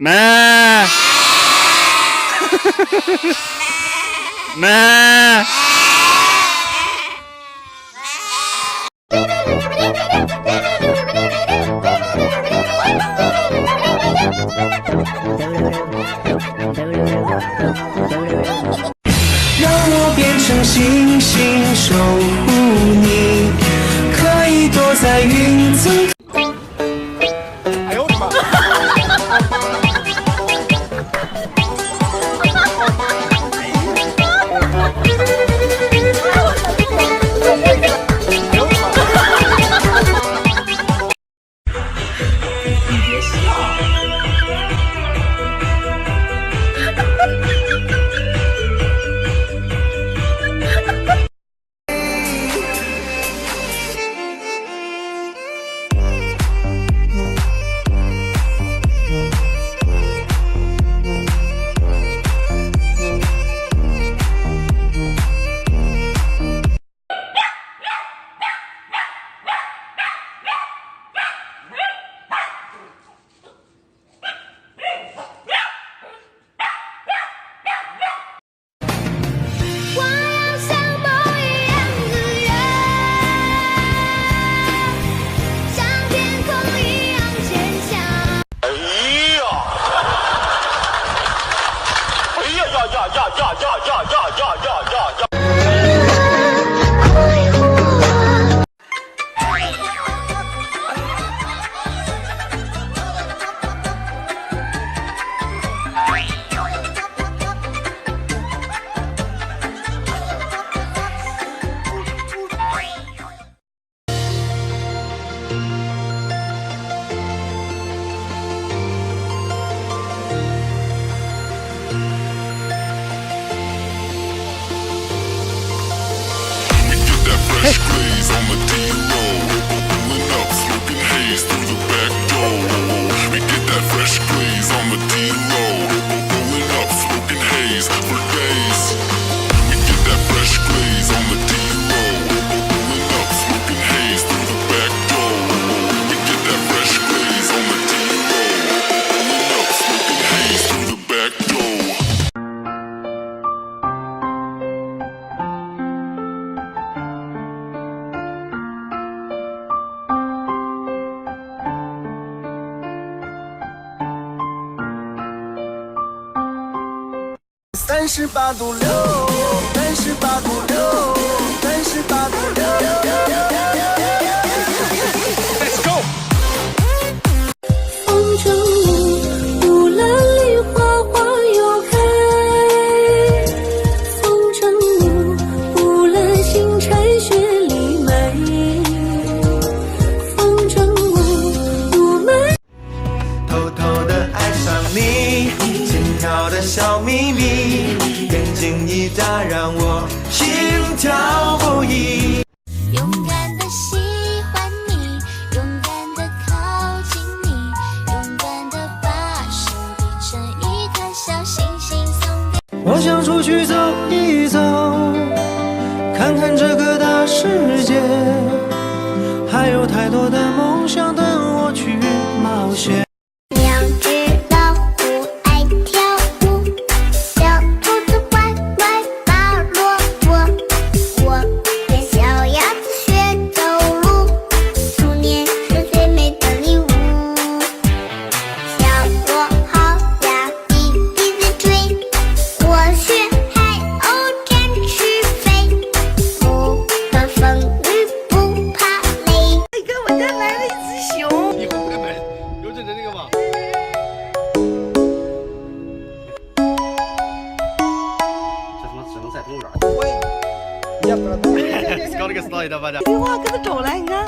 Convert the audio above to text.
咩咩。让我变成星星守护你，可以躲在云层。哎呦我的妈！Fresh glaze on the D-roll, pulling up, smoking haze through the back door. We get that fresh glaze on the D-roll, pulling up, smoking haze for days. We get that fresh glaze on the D-roll, pulling up, smoking haze through the back door. We get that fresh glaze on the D-roll, pulling up, smoking haze through the back door.38度6，38度6，38度6。Let's go。风筝舞，乌兰里花花又开。风筝舞，乌兰新柴雪里美。风筝舞，我们偷偷的爱上你，心跳的小秘密，眼睛一眨让我心跳不已。勇敢的喜欢你，勇敢的靠近你，勇敢的把手比成一颗小星星送给。我想出去走一走，看看这个大世界，还有太多的梦想等我去冒险。两只老虎爱跳舞，小兔子乖乖拔萝卜，我跟小鸭子学走路，童年是最美的礼物。小螺好呀，滴滴地追，我学海鸥展翅飞，不怕风雨不怕累。你看我家来了一只熊。以后再买邮政的那个吧。这他妈只能在公园。喂，要不然。搞这个 story 的吧？废话，跟着走来，你看。